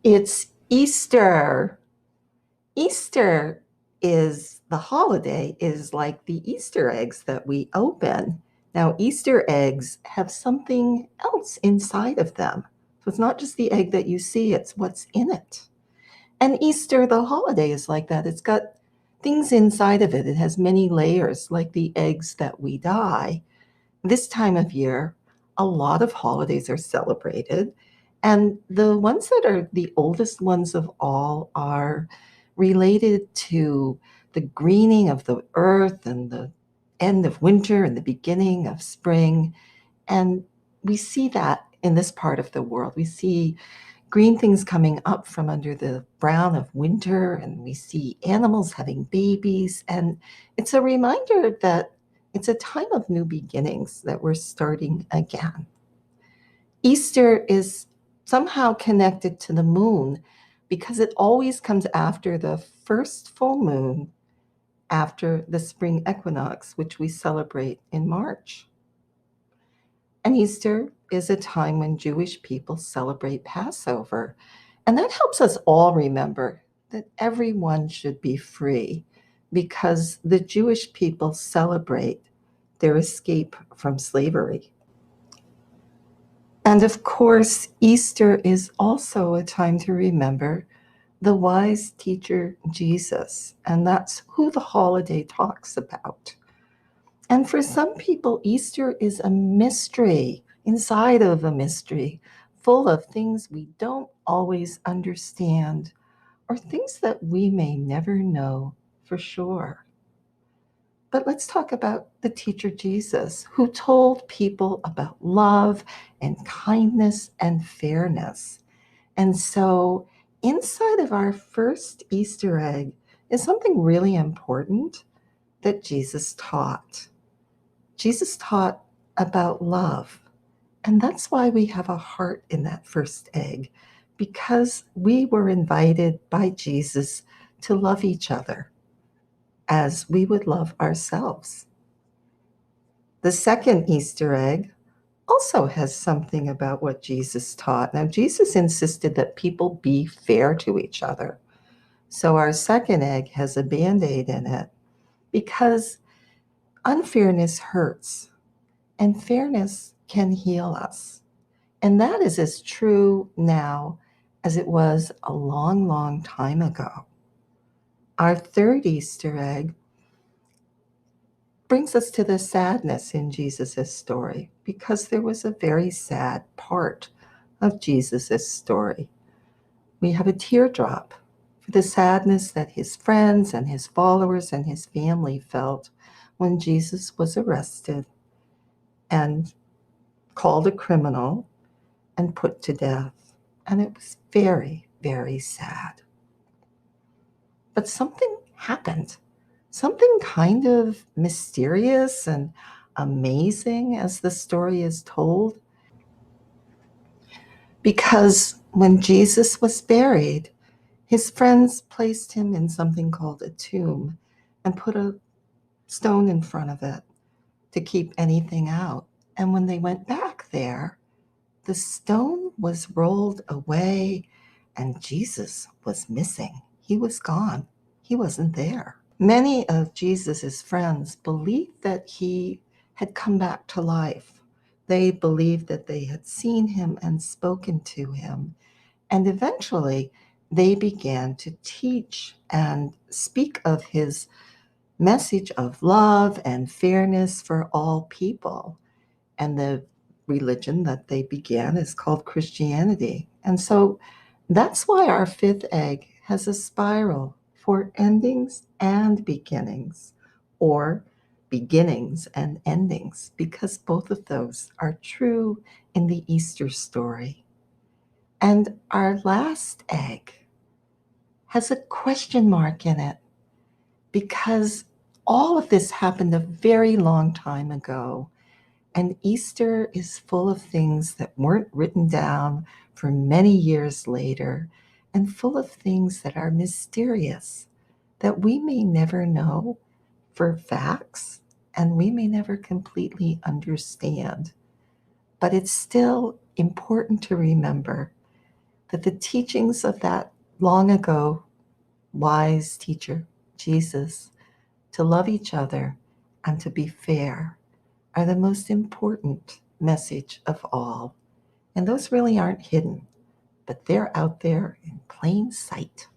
It's Easter. Easter is the holiday, is like the Easter eggs that we open. Now, Easter eggs have something else inside of them. So it's not just the egg that you see, it's what's in it. And Easter, the holiday, is like that. It's got things inside of it. It has many layers, like the eggs that we dye. This time of year, a lot of holidays are celebrated. And the ones that are the oldest ones of all are related to the greening of the earth and the end of winter and the beginning of spring. And we see that in this part of the world. We see green things coming up from under the brown of winter, and we see animals having babies. And it's a reminder that it's a time of new beginnings, that we're starting again. Easter is somehow connected to the moon because it always comes after the first full moon after the spring equinox, which we celebrate in March. And Easter is a time when Jewish people celebrate Passover. And that helps us all remember that everyone should be free because the Jewish people celebrate their escape from slavery. And of course, Easter is also a time to remember the wise teacher Jesus. And that's who the holiday talks about. And for some people, Easter is a mystery inside of a mystery, full of things we don't always understand or things that we may never know for sure. But let's talk about the teacher Jesus, who told people about love and kindness and fairness. And so, inside of our first Easter egg is something really important that Jesus taught. Jesus taught about love. And that's why we have a heart in that first egg, because we were invited by Jesus to love each other as we would love ourselves. The second Easter egg also has something about what Jesus taught. Now, Jesus insisted that people be fair to each other. So our second egg has a band aid in it because unfairness hurts and fairness can heal us. And that is as true now as it was a long, long time ago. Our third Easter egg brings us to the sadness in Jesus' story because there was a very sad part of Jesus' story. We have a teardrop for the sadness that his friends and his followers and his family felt when Jesus was arrested and called a criminal and put to death. And it was very, very sad. But something happened, something kind of mysterious and amazing as the story is told. Because when Jesus was buried, his friends placed him in something called a tomb and put a stone in front of it to keep anything out. And when they went back there, the stone was rolled away and Jesus was missing. He was gone. He wasn't there. Many of Jesus's friends believed that he had come back to life. They believed that they had seen him and spoken to him. And eventually, they began to teach and speak of his message of love and fairness for all people. And the religion that they began is called Christianity. And so that's why our fifth egg has a spiral for endings and beginnings, or beginnings and endings, because both of those are true in the Easter story. And our last egg has a question mark in it because all of this happened a very long time ago. And Easter is full of things that weren't written down for many years later, and full of things that are mysterious, that we may never know for facts, and we may never completely understand. But it's still important to remember that the teachings of that long ago wise teacher, Jesus, to love each other and to be fair are the most important message of all. And those really aren't hidden, but they're out there in plain sight.